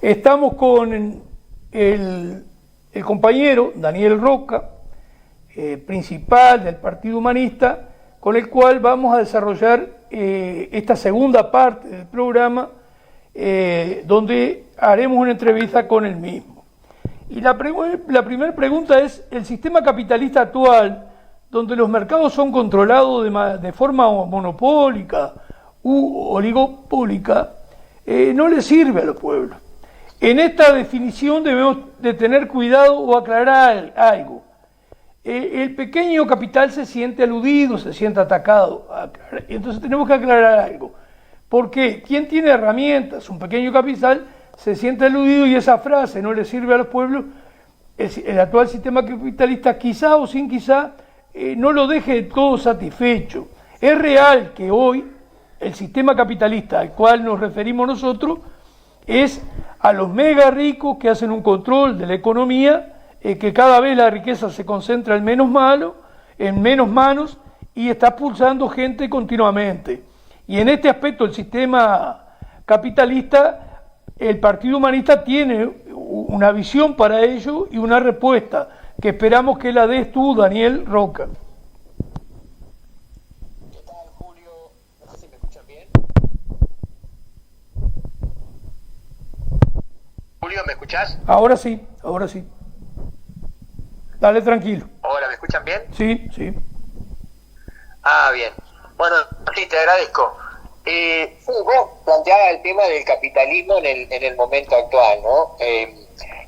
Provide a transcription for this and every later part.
Estamos con el compañero Daniel Roca, principal del Partido Humanista, con el cual vamos a desarrollar esta segunda parte del programa, donde haremos una entrevista con él mismo. Y la primera pregunta es: el sistema capitalista actual, donde los mercados son controlados de forma monopólica u oligopólica, no le sirve a los pueblos. En esta definición debemos de tener cuidado o aclarar algo. El pequeño capital se siente aludido, se siente atacado. Entonces tenemos que aclarar algo. Porque quien tiene herramientas, un pequeño capital, se siente aludido, y esa frase no le sirve a los pueblos. El actual sistema capitalista, quizá o sin quizá, no lo deje de todo satisfecho. Es real que hoy el sistema capitalista al cual nos referimos nosotros es a los mega ricos que hacen un control de la economía, que cada vez la riqueza se concentra en menos manos, y está expulsando gente continuamente. Y en este aspecto el sistema capitalista, el Partido Humanista tiene una visión para ello y una respuesta que esperamos que la des tú, Daniel Roca. ¿Qué tal, Julio? No sé si me escuchan bien. Julio, ¿me escuchás? Ahora sí, ahora sí. Dale, tranquilo. Hola, ¿me escuchan bien? Sí, sí. Ah, bien. Bueno, sí, te agradezco. Sí, vos planteabas el tema del capitalismo en el momento actual, ¿no?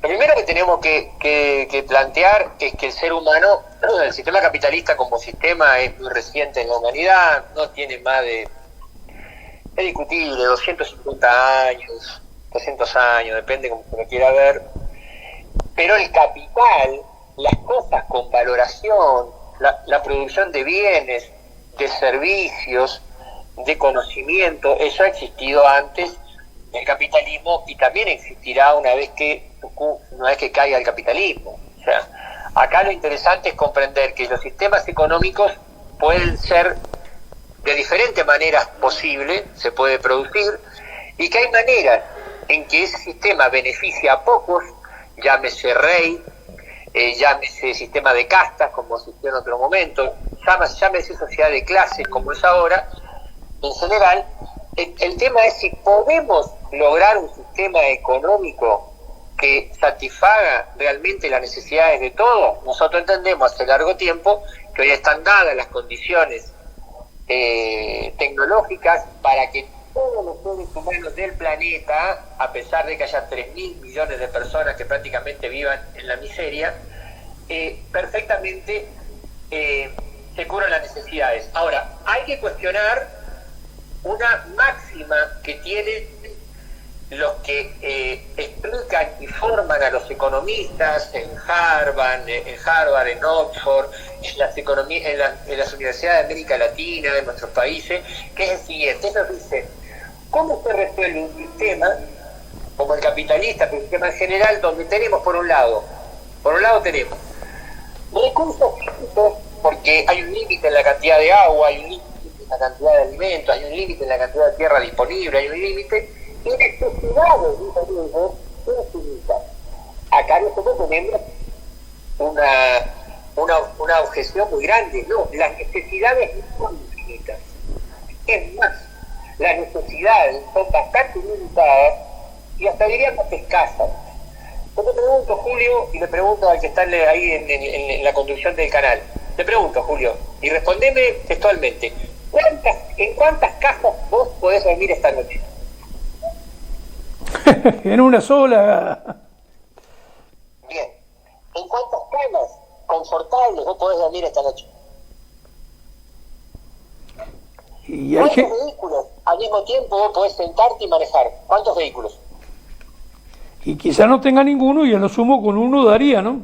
Lo primero que tenemos que plantear es que el ser humano, el sistema capitalista como sistema es muy reciente en la humanidad, no tiene más de, es discutible, 250 años, 200 años, depende como se lo quiera ver, pero el capital, las cosas con valoración, la producción de bienes, de servicios, de conocimiento, eso ha existido antes del capitalismo y también existirá una vez que caiga el capitalismo. O sea, acá lo interesante es comprender que los sistemas económicos pueden ser de diferentes maneras posibles, se puede producir, y que hay maneras en que ese sistema beneficia a pocos, llámese rey, llámese sistema de castas, como existió en otro momento, llámese sociedad de clases, como es ahora. En general, el tema es si podemos lograr un sistema económico que satisfaga realmente las necesidades de todos. Nosotros entendemos hace largo tiempo que hoy están dadas las condiciones tecnológicas para que todos los seres humanos del planeta, a pesar de que haya 3.000 millones de personas que prácticamente vivan en la miseria, perfectamente se cubran las necesidades. Ahora, hay que cuestionar una máxima que tienen los que explican y forman a los economistas en Harvard, en Oxford, en las universidades de América Latina, en nuestros países, que es el siguiente. Ellos dicen: ¿cómo se resuelve un sistema como el capitalista, un sistema en general, donde tenemos por un lado tenemos recursos finitos, porque hay un límite en la cantidad de agua, hay un límite en la cantidad de alimentos, hay un límite en la cantidad de tierra disponible, hay un límite, y necesidades infinitas. Acá nosotros tenemos una objeción muy grande. No, las necesidades no son infinitas. Es más, las necesidades son bastante limitadas y hasta diríamos escasas. Yo te pregunto, Julio, y le pregunto al que está ahí en la conducción del canal. Te pregunto, Julio, y respondeme textualmente: ¿en cuántas casas vos podés dormir esta noche? En una sola. Bien. ¿En cuántas camas confortables vos podés dormir esta noche? Y ¿Cuántos vehículos al mismo tiempo vos podés sentarte y manejar? ¿Cuántos vehículos? Y quizá no tenga ninguno, y a lo sumo con uno daría, ¿no?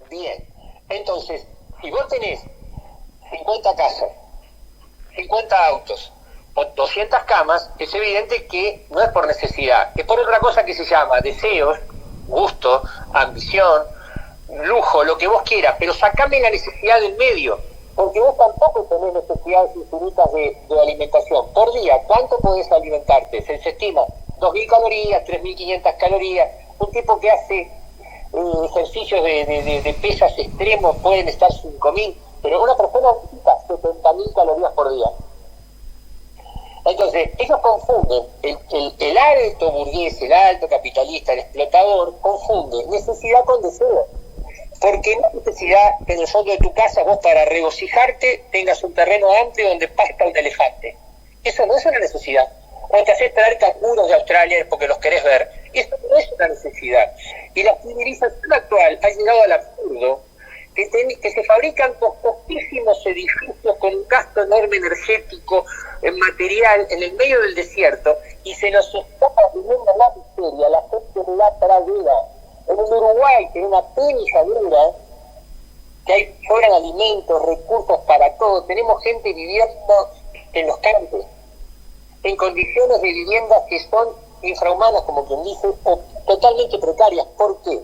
Bien. Entonces, si vos tenés 50 casas, 50 autos o 200 camas, es evidente que no es por necesidad, es por otra cosa que se llama deseos, gusto, ambición, lujo, lo que vos quieras, pero sacame la necesidad del medio, porque vos tampoco tenés necesidades infinitas de alimentación. Por día, ¿cuánto podés alimentarte? Se estima 2.000 calorías, 3.500 calorías. Un tipo que hace ejercicios de pesas extremos pueden estar 5.000, pero una persona necesita 70.000 calorías por día. Entonces, ellos confunden, el alto burgués, el alto capitalista, el explotador, confunde necesidad con deseo. Porque no es necesidad que en el fondo de tu casa vos para regocijarte tengas un terreno amplio donde pasta un elefante. Eso no es una necesidad. O te haces traer canguros de Australia porque los querés ver. Eso no es una necesidad. Y la civilización actual ha llegado al absurdo que se fabrican costosísimos edificios con un gasto enorme energético, en material, en el medio del desierto, y se nos está viviendo la miseria, la gente en la pradera. En el Uruguay, que es una penilladura, que hay sobran alimentos, recursos para todo, tenemos gente viviendo en los campos, en condiciones de viviendas que son infrahumanas, como quien dice, o totalmente precarias. ¿Por qué?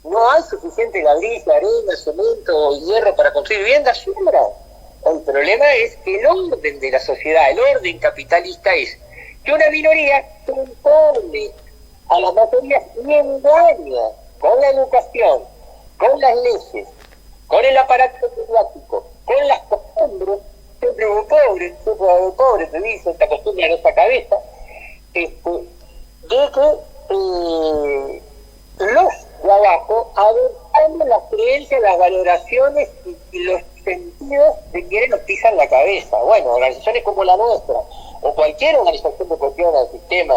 No hay suficiente ladrillo, arena, cemento o hierro para construir viviendas, sobra. El problema es que el orden de la sociedad, el orden capitalista es que una minoría se impone a las mayorías y engaña con la educación, con las leyes, con el aparato mediático, con las costumbres. Siempre hubo pobre, te dice, esta costumbre en esa cabeza, de que los de abajo adoptando las creencias, las valoraciones y los sentidos de quienes nos pisan la cabeza. Bueno, organizaciones como la nuestra, o cualquier organización que cuestiona el sistema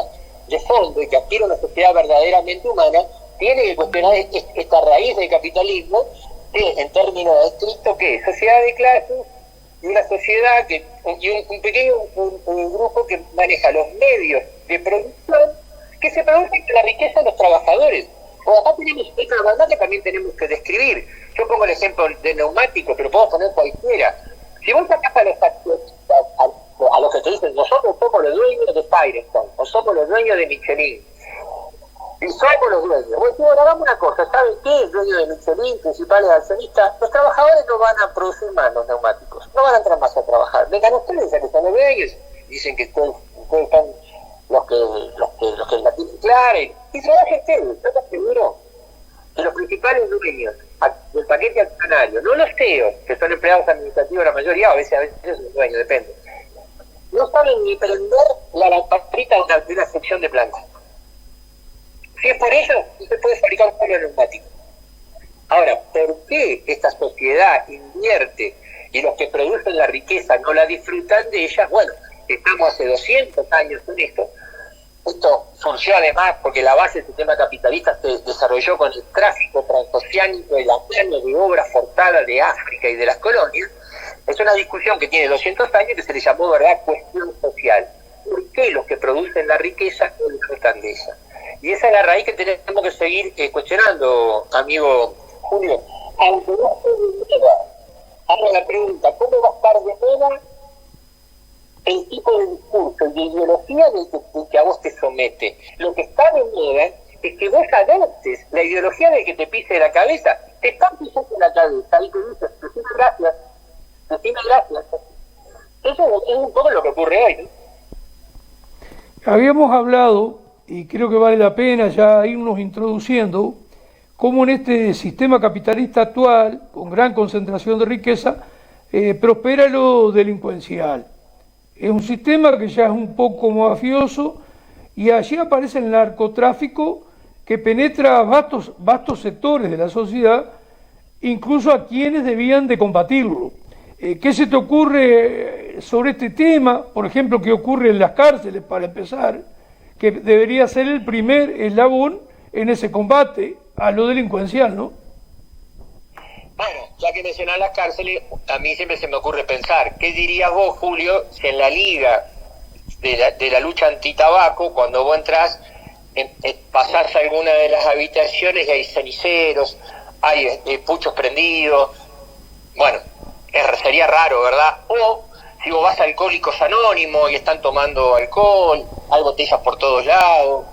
de fondo y que aspira a una sociedad verdaderamente humana, tiene que cuestionar esta raíz del capitalismo, que en términos estrictos, ¿qué es? Sociedad de clases, y una sociedad y un pequeño un grupo que maneja los medios de producción que se producen con la riqueza de los trabajadores. O acá tenemos esta verdad que también tenemos que describir. Yo pongo el ejemplo de neumático, pero puedo poner cualquiera. Si vos sacás a los que te dicen, nosotros somos los dueños de Firestone, o somos los dueños de Michelin, y somos los dueños. Vos decís, bueno, hagamos una cosa, ¿saben qué? El dueño de Michelin, principales accionistas, los trabajadores no van a producir más los neumáticos, no van a entrar más a trabajar. Vengan ustedes, ya que son los dueños, dicen que ustedes están los que la tienen clara, y trabajen ustedes. Yo te aseguro que los principales dueños del paquete accionario, no los CEOs, que son empleados administrativos la mayoría, a veces los dueños, depende, no saben ni prender la lamparita de una sección de planta. Si es por ello, usted puede fabricar un solo neumático. Ahora, ¿por qué esta sociedad invierte y los que producen la riqueza no la disfrutan de ella? Bueno, estamos hace 200 años en esto. Esto surgió además porque la base del sistema capitalista se desarrolló con el tráfico transoceánico de la mano de obra forzada de África y de las colonias. Es una discusión que tiene 200 años que se le llamó, ¿verdad?, cuestión social. ¿Por qué los que producen la riqueza no disfrutan de ella? Y esa es la raíz que tenemos que seguir cuestionando, amigo Julio. Aunque no esté de moda, hago la pregunta, ¿cómo va a estar de moda el tipo de discurso y de ideología del que a vos te somete? Lo que está de moda es que vos adoptes la ideología del que te pise la cabeza. Te están pisando la cabeza y te dices, decime gracias. Eso es un poco lo que ocurre hoy, ¿no? Habíamos hablado, y creo que vale la pena ya irnos introduciendo, cómo en este sistema capitalista actual, con gran concentración de riqueza, prospera lo delincuencial. Es un sistema que ya es un poco mafioso y allí aparece el narcotráfico que penetra vastos sectores de la sociedad, incluso a quienes debían de combatirlo. ¿Qué se te ocurre sobre este tema? Por ejemplo, ¿qué ocurre en las cárceles, para empezar? Que debería ser el primer eslabón en ese combate a lo delincuencial, ¿no? Bueno, ya que mencionas las cárceles, a mí siempre se me ocurre pensar, ¿qué dirías vos, Julio, si en la liga de la lucha antitabaco, cuando vos entrás, pasás a alguna de las habitaciones y hay ceniceros, hay puchos prendidos? Bueno, sería raro, ¿verdad? O si vos vas a Alcohólicos Anónimos y están tomando alcohol, hay botellas por todos lados,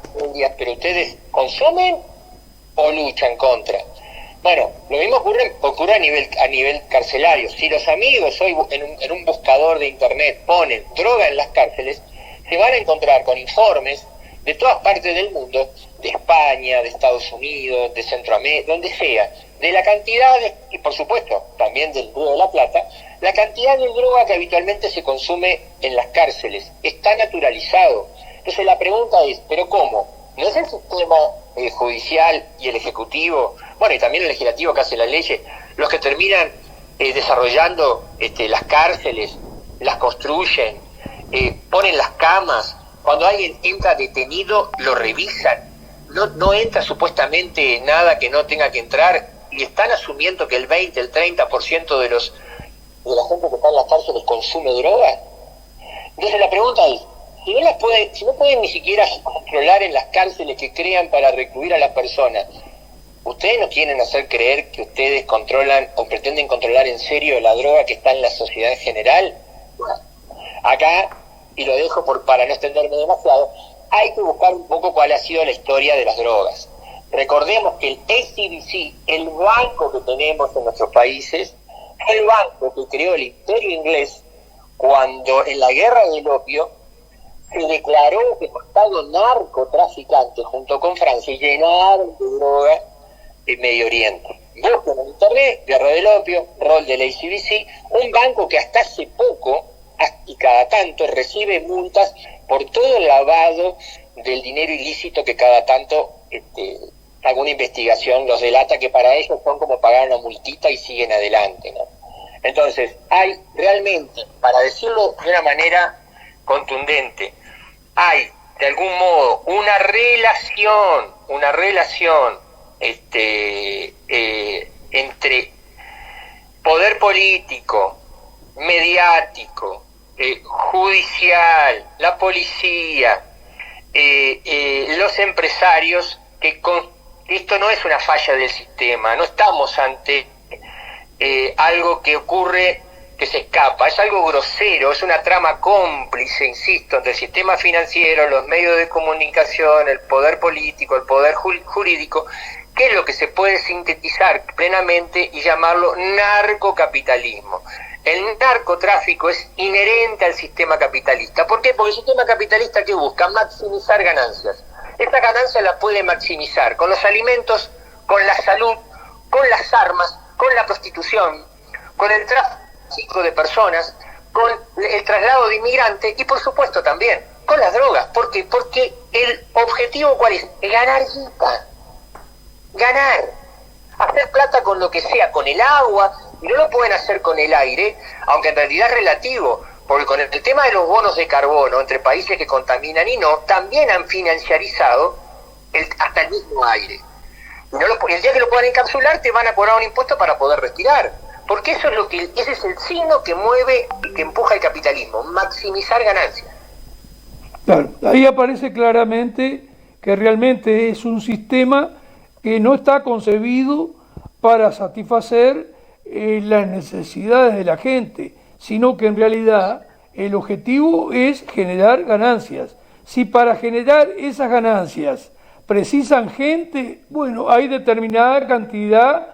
pero ustedes consumen o luchan contra. Bueno, lo mismo ocurre a nivel carcelario. Si los amigos hoy en un buscador de internet ponen droga en las cárceles, se van a encontrar con informes de todas partes del mundo, de España, de Estados Unidos, de Centroamérica, donde sea, de la cantidad, y por supuesto también del Río de la Plata, la cantidad de droga que habitualmente se consume en las cárceles. Está naturalizado. Entonces la pregunta es, ¿pero cómo? ¿No es el sistema judicial y el ejecutivo, bueno, y también el legislativo que hace las leyes, los que terminan desarrollando las cárceles, las construyen, ponen las camas? Cuando alguien entra detenido, lo revisan. No entra supuestamente nada que no tenga que entrar, y están asumiendo que el 20, el 30% de la gente que está en las cárceles consume droga. Entonces la pregunta es, si no pueden ni siquiera controlar en las cárceles que crean para recluir a las personas, ¿ustedes nos quieren hacer creer que ustedes controlan o pretenden controlar en serio la droga que está en la sociedad en general? Bueno, acá, y lo dejo para no extenderme demasiado, hay que buscar un poco cuál ha sido la historia de las drogas. Recordemos que el ACDC, el banco que tenemos en nuestros países, fue el banco que creó el Imperio Inglés cuando en la Guerra del Opio se declaró que el Estado narcotraficante junto con Francia llenaron de droga en Medio Oriente. Busquen en internet, Guerra del Opio, rol del ACDC, un banco que hasta hace poco y cada tanto recibe multas por todo el lavado del dinero ilícito que cada tanto alguna investigación los delata, que para ellos son como pagar una multita y siguen adelante, ¿no? Entonces, hay realmente, para decirlo de una manera contundente, hay de algún modo una relación entre poder político, mediático, judicial, la policía, los empresarios, esto no es una falla del sistema, no estamos ante algo que ocurre que se escapa, es algo grosero, es una trama cómplice, insisto, entre el sistema financiero, los medios de comunicación, el poder político, el poder jurídico, que es lo que se puede sintetizar plenamente y llamarlo narcocapitalismo. El narcotráfico es inherente al sistema capitalista. ¿Por qué? Porque el sistema capitalista, ¿qué busca? Maximizar ganancias. Esta ganancia la puede maximizar con los alimentos, con la salud, con las armas, con la prostitución, con el tráfico de personas, con el traslado de inmigrantes y por supuesto también con las drogas. ¿Por qué? Porque el objetivo ¿cuál es? Ganar guita. Ganar. Hacer plata con lo que sea, con el agua, y no lo pueden hacer con el aire, aunque en realidad es relativo, porque con el tema de los bonos de carbono entre países que contaminan y no, también han financiarizado hasta el mismo aire. Y el día que lo puedan encapsular te van a cobrar un impuesto para poder respirar, porque ese es el signo que mueve y que empuja el capitalismo, maximizar ganancias. Claro, ahí aparece claramente que realmente es un sistema que no está concebido para satisfacer las necesidades de la gente, sino que en realidad el objetivo es generar ganancias. Si para generar esas ganancias precisan gente, bueno, hay determinada cantidad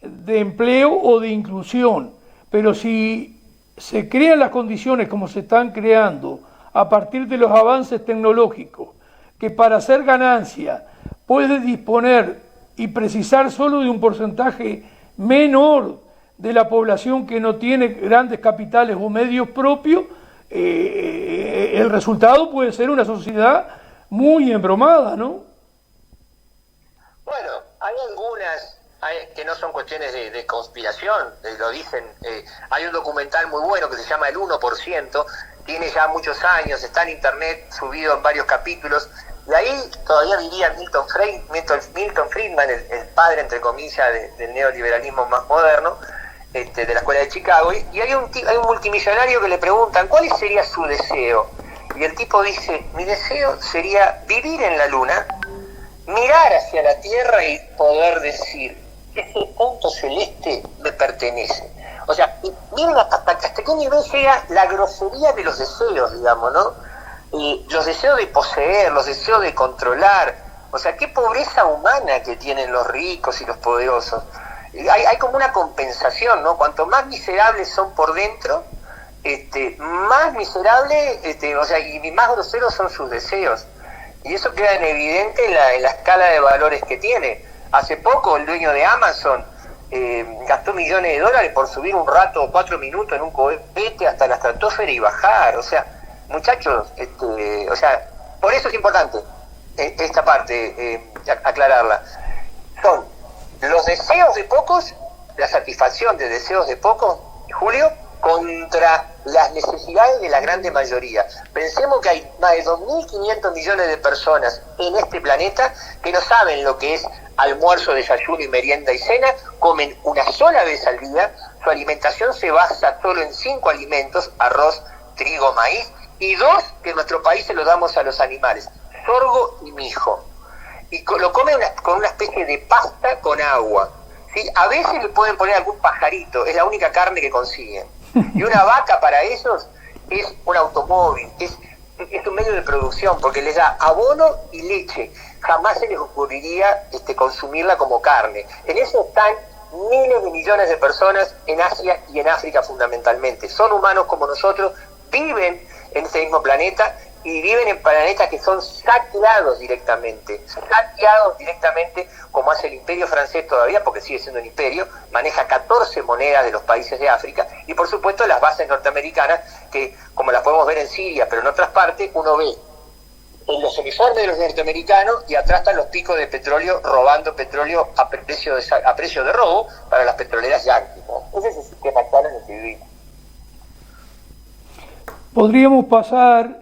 de empleo o de inclusión, pero si se crean las condiciones como se están creando a partir de los avances tecnológicos, que para hacer ganancia puede disponer y precisar solo de un porcentaje menor de la población que no tiene grandes capitales o medios propios, el resultado puede ser una sociedad muy embromada, ¿no? Bueno, hay algunas que no son cuestiones de conspiración, lo dicen. Hay un documental muy bueno que se llama El 1%, tiene ya muchos años, está en internet, subido en varios capítulos, y ahí todavía vivía Milton Friedman, el padre, entre comillas, del neoliberalismo más moderno, de la escuela de Chicago, y hay un multimillonario que le preguntan ¿cuál sería su deseo? Y el tipo dice, mi deseo sería vivir en la luna, mirar hacia la Tierra y poder decir, ese punto celeste me pertenece. O sea, miren hasta qué nivel llega la grosería de los deseos, digamos, ¿no? Los deseos de poseer, los deseos de controlar. O sea, qué pobreza humana que tienen los ricos y los poderosos. Hay como una compensación, ¿no? Cuanto más miserables son por dentro, más miserables, o sea, y más groseros son sus deseos. Y eso queda en evidente en la escala de valores que tiene. Hace poco el dueño de Amazon gastó millones de dólares por subir un rato, 4 minutos en un cohete hasta la estratosfera y bajar. O sea, muchachos, o sea, por eso es importante esta parte, aclararla. Son los deseos de pocos, la satisfacción de deseos de pocos, Julio, contra las necesidades de la grande mayoría. Pensemos que hay más de 2.500 millones de personas en este planeta que no saben lo que es almuerzo, desayuno y merienda y cena, comen una sola vez al día, su alimentación se basa solo en 5 alimentos, arroz, trigo, maíz, y 2 que en nuestro país se lo damos a los animales, sorgo y mijo. Y lo comen con una especie de pasta con agua. ¿Sí? A veces le pueden poner algún pajarito, es la única carne que consiguen. Y una vaca para ellos es un automóvil, es un medio de producción, porque les da abono y leche. Jamás se les ocurriría consumirla como carne. En eso están miles de millones de personas en Asia y en África fundamentalmente. Son humanos como nosotros, viven en este mismo planeta y viven en planetas que son saqueados directamente, como hace el imperio francés todavía, porque sigue siendo un imperio, maneja 14 monedas de los países de África, y por supuesto las bases norteamericanas, que como las podemos ver en Siria, pero en otras partes, uno ve en los uniformes de los norteamericanos y atrás están los picos de petróleo, robando petróleo a precio de robo para las petroleras yanquis, ¿no? Ese es el sistema actual en el que vivimos. Podríamos pasar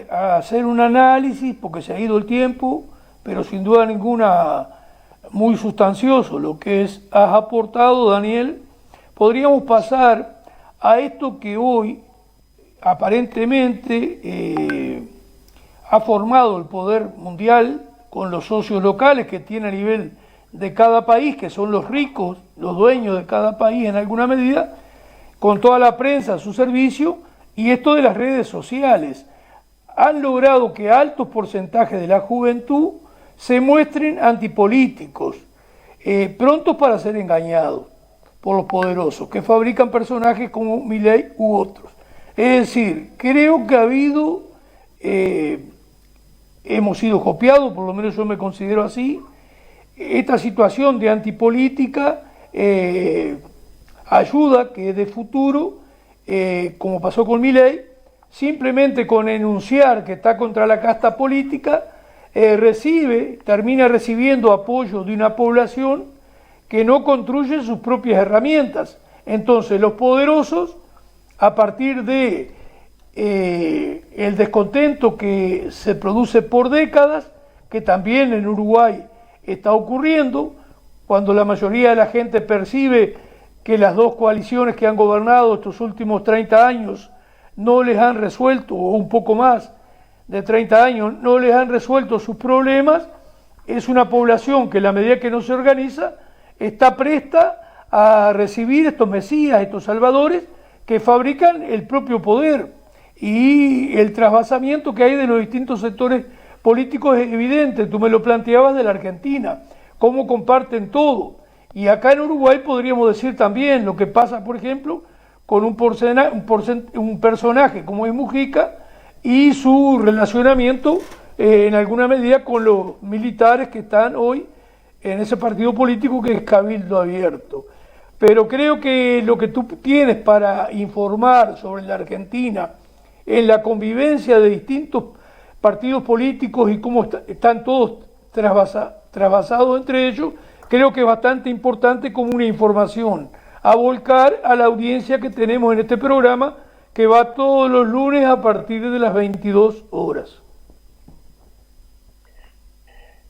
a hacer un análisis, porque se ha ido el tiempo, pero sin duda ninguna muy sustancioso lo que has aportado, Daniel. Podríamos pasar a esto que hoy aparentemente ha formado el poder mundial con los socios locales que tiene a nivel de cada país, que son los ricos, los dueños de cada país en alguna medida, con toda la prensa a su servicio. Y esto de las redes sociales han logrado que altos porcentajes de la juventud se muestren antipolíticos, prontos para ser engañados por los poderosos, que fabrican personajes como Milei u otros. Es decir, creo que ha habido, hemos sido copiados, por lo menos yo me considero así, esta situación de antipolítica ayuda que de futuro, como pasó con Milei, simplemente con enunciar que está contra la casta política, termina recibiendo apoyo de una población que no construye sus propias herramientas. Entonces los poderosos, a partir de el descontento que se produce por décadas, que también en Uruguay está ocurriendo, cuando la mayoría de la gente percibe que las dos coaliciones que han gobernado estos últimos 30 años no les han resuelto, o un poco más de 30 años, no les han resuelto sus problemas, es una población que en la medida que no se organiza, está presta a recibir estos mesías, estos salvadores, que fabrican el propio poder. Y el trasvasamiento que hay de los distintos sectores políticos es evidente. Tú me lo planteabas de la Argentina, cómo comparten todo. Y acá en Uruguay podríamos decir también lo que pasa, por ejemplo, con un personaje como es Mujica y su relacionamiento en alguna medida con los militares que están hoy en ese partido político que es Cabildo Abierto. Pero creo que lo que tú tienes para informar sobre la Argentina en la convivencia de distintos partidos políticos y cómo están todos trasvasados entre ellos, creo que es bastante importante como una información a volcar a la audiencia que tenemos en este programa, que va todos los lunes a partir de las 22 horas.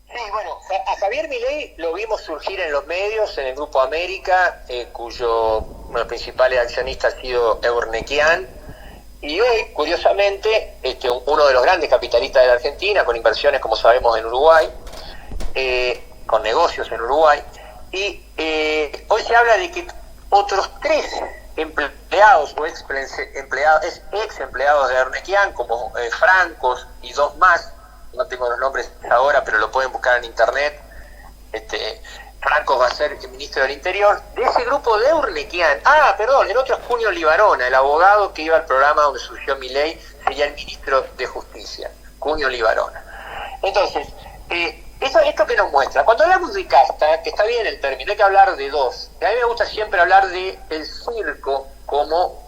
Sí, bueno, a Javier Milei lo vimos surgir en los medios, en el Grupo América, cuyo principal accionista ha sido Eurnequian, y hoy, curiosamente, uno de los grandes capitalistas de la Argentina, con inversiones, como sabemos, en Uruguay, con negocios en Uruguay, y hoy se habla de que otros 3 empleados o ex empleados de Eurnequian, como Francos y 2 más, no tengo los nombres ahora, pero lo pueden buscar en internet. Francos va a ser el ministro del Interior de ese grupo de Eurnequian. El otro es Cunio Libarona, el abogado que iba al programa donde surgió Milei, sería el ministro de Justicia, Cunio Libarona. Entonces, esto que nos muestra, cuando hablamos de casta, que está bien el término, hay que hablar de dos. A mí me gusta siempre hablar de el circo como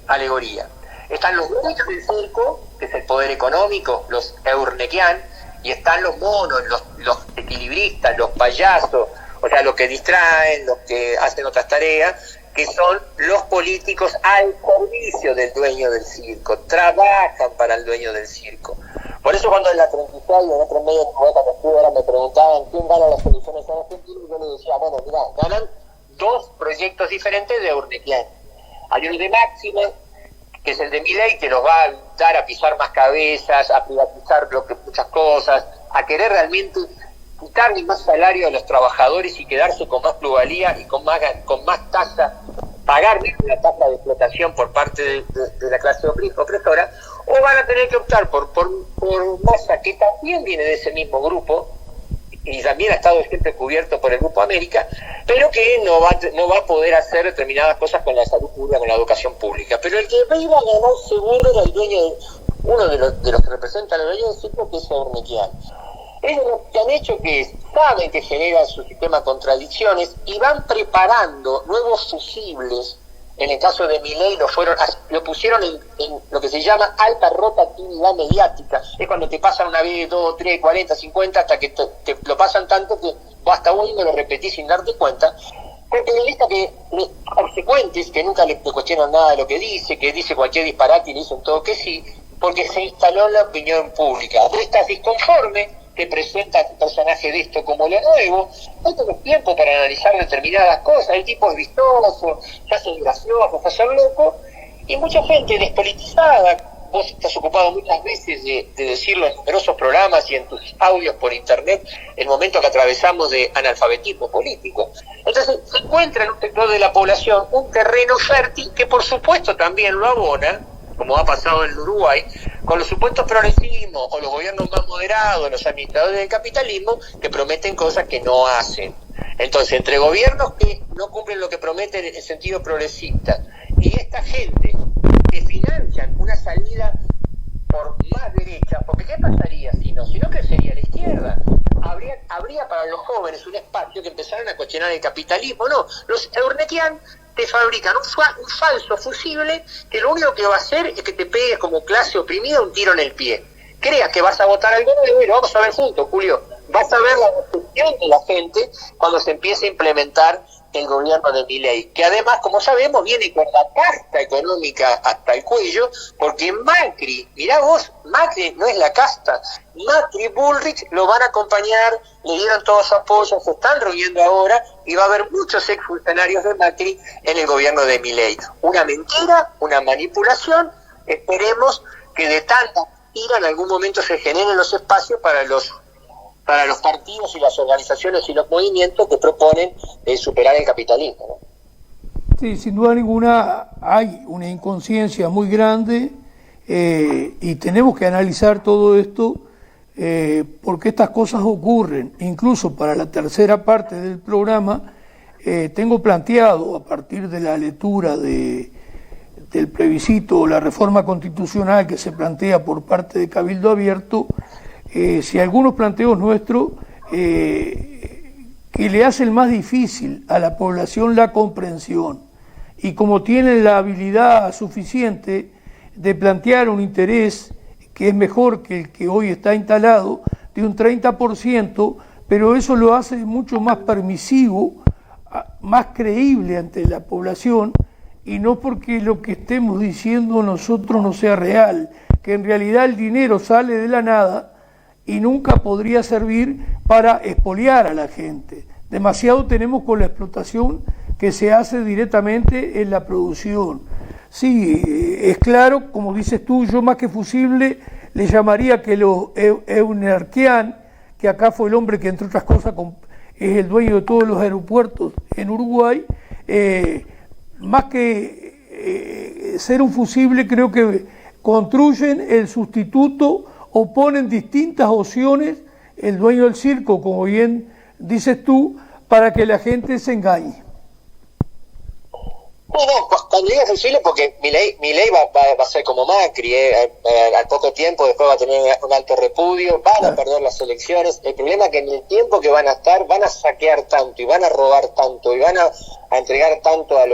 alegoría. Están los dueños del circo, que es el poder económico, los Eurnequian, y están los monos, los equilibristas, los payasos, o sea, los que distraen, los que hacen otras tareas, que son los políticos al servicio del dueño del circo, trabajan para el dueño del circo. Por eso cuando en la 36 y en otros medios de comunicación ahora me preguntaban quién gana las elecciones en Argentina, yo les decía, bueno, mirá, ganan dos proyectos diferentes de Eurnequian. Hay uno de Máxima, que es el de Milei, que los va a dar a pisar más cabezas, a privatizar muchas cosas, a querer realmente quitarle más salario a los trabajadores y quedarse con más plusvalía y con más tasa, pagar menos la tasa de explotación por parte de la clase opresora, o van a tener que optar por Massa, que también viene de ese mismo grupo, y también ha estado siempre cubierto por el Grupo América, pero que no va a poder hacer determinadas cosas con la salud pública, con la educación pública. Pero el que iba a ganar seguro era el dueño, uno de los que representa al dueño del circo, que es Eurnequian. Ellos lo que han hecho que saben que genera su sistema de contradicciones y van preparando nuevos fusibles. En el caso de Milei lo pusieron en lo que se llama alta rotatividad mediática. Es cuando te pasan una vez, 2, 3, 40, 50, hasta que te lo pasan tanto que hasta hoy me lo repetís sin darte cuenta. Con periodistas consecuentes, que nunca le cuestionan nada de lo que dice cualquier disparate y le dicen todo que sí, porque se instaló en la opinión pública. Vos estás disconforme, te presenta el personaje de esto como lo nuevo, no tenés tiempo para analizar determinadas cosas, el tipo es vistoso, se hace gracioso, se hace loco, y mucha gente despolitizada, vos estás ocupado muchas veces de decirlo en numerosos programas y en tus audios por internet, el momento que atravesamos de analfabetismo político. Entonces se encuentra en un sector de la población un terreno fértil que por supuesto también lo abona, como ha pasado en Uruguay, con los supuestos progresismos o los gobiernos más moderados, los administradores del capitalismo, que prometen cosas que no hacen. Entonces, entre gobiernos que no cumplen lo que prometen en sentido progresista y esta gente que financian una salida por más derecha, porque ¿qué pasaría si no? Si no crecería la izquierda. Habría para los jóvenes un espacio que empezaran a cuestionar el capitalismo. No, los Eurnequian te fabrican un falso fusible que lo único que va a hacer es que te pegues como clase oprimida un tiro en el pie. Creas que vas a votar algo nuevo y lo vamos a ver juntos, Julio. Vas a ver la recepción de la gente cuando se empiece a implementar el gobierno de Milei, que además, como sabemos, viene con la casta económica hasta el cuello, porque Macri, mirá vos, Macri no es la casta, Macri y Bullrich lo van a acompañar, le dieron todo su apoyo, se están reuniendo ahora y va a haber muchos exfuncionarios de Macri en el gobierno de Milei. Una mentira, una manipulación, esperemos que de tanta mentira en algún momento se generen los espacios para los partidos y las organizaciones y los movimientos que proponen superar el capitalismo, ¿no? Sí, sin duda ninguna hay una inconsciencia muy grande y tenemos que analizar todo esto porque estas cosas ocurren. Incluso para la tercera parte del programa tengo planteado, a partir de la lectura del plebiscito o la reforma constitucional que se plantea por parte de Cabildo Abierto, si algunos planteos nuestros que le hacen más difícil a la población la comprensión, y como tienen la habilidad suficiente de plantear un interés que es mejor que el que hoy está instalado, de un 30%, pero eso lo hace mucho más permisivo, más creíble ante la población, y no porque lo que estemos diciendo nosotros no sea real, que en realidad el dinero sale de la nada y nunca podría servir para expoliar a la gente. Demasiado tenemos con la explotación que se hace directamente en la producción. Sí, es claro, como dices tú, yo más que fusible le llamaría que los Eurnequian, que acá fue el hombre que entre otras cosas es el dueño de todos los aeropuertos en Uruguay, más que ser un fusible, creo que construyen el sustituto o ponen distintas opciones el dueño del circo, como bien dices tú, para que la gente se engañe. No, cuando digo flexible, porque Milei va a ser como Macri, al poco tiempo después va a tener un alto repudio, van a perder las elecciones. El problema es que en el tiempo que van a estar, van a saquear tanto y van a robar tanto y van a entregar tanto a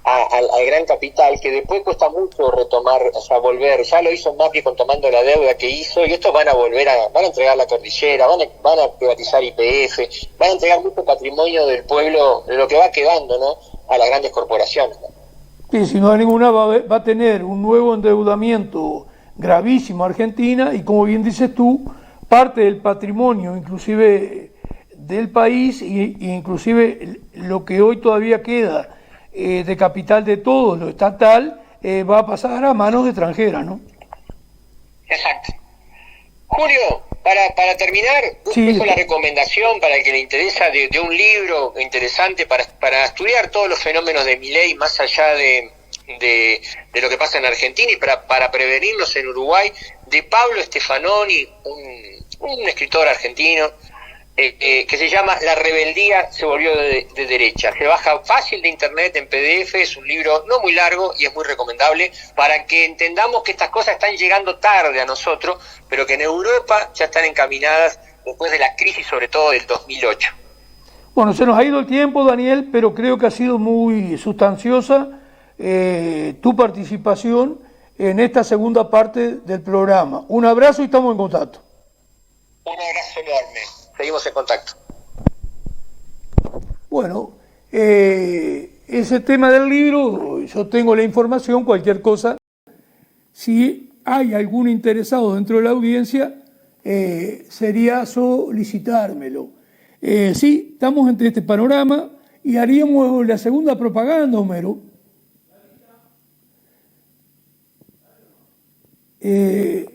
al gran capital, que después cuesta mucho retomar, o sea, volver. Ya lo hizo Macri con tomando la deuda que hizo, y estos van a entregar la cordillera, van a privatizar YPF, van a entregar mucho patrimonio del pueblo, de lo que va quedando, ¿no?, a las grandes corporaciones. Sí, sin duda ninguna va a tener un nuevo endeudamiento gravísimo Argentina, y como bien dices tú, parte del patrimonio inclusive del país e inclusive lo que hoy todavía queda de capital de todos, lo estatal, va a pasar a manos de extranjeras, ¿no? Exacto. Julio, para terminar, dejo la recomendación para el que le interesa de un libro interesante para estudiar todos los fenómenos de Milei, más allá de lo que pasa en Argentina, y para prevenirlos en Uruguay, de Pablo Stefanoni, un escritor argentino, que se llama La rebeldía se volvió de derecha. Se baja fácil de internet en PDF, es un libro no muy largo y es muy recomendable para que entendamos que estas cosas están llegando tarde a nosotros, pero que en Europa ya están encaminadas después de la crisis, sobre todo del 2008. Bueno, se nos ha ido el tiempo, Daniel, pero creo que ha sido muy sustanciosa tu participación en esta segunda parte del programa. Un abrazo y estamos en contacto. Un abrazo enorme. Seguimos en contacto. Bueno, ese tema del libro, yo tengo la información, cualquier cosa, si hay algún interesado dentro de la audiencia, sería solicitármelo. Sí, estamos entre este panorama y haríamos la segunda propaganda, Homero.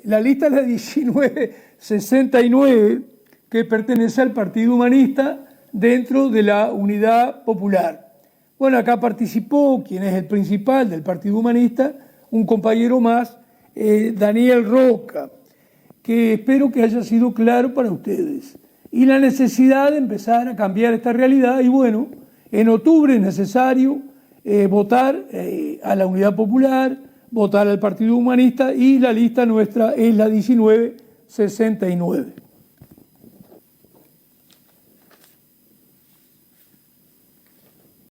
La lista es la 1969, que pertenece al Partido Humanista dentro de la Unidad Popular. Bueno, acá participó quien es el principal del Partido Humanista, un compañero más, Daniel Roca, que espero que haya sido claro para ustedes. Y la necesidad de empezar a cambiar esta realidad, y bueno, en octubre es necesario votar a la Unidad Popular, votar al Partido Humanista, y la lista nuestra es la 1969.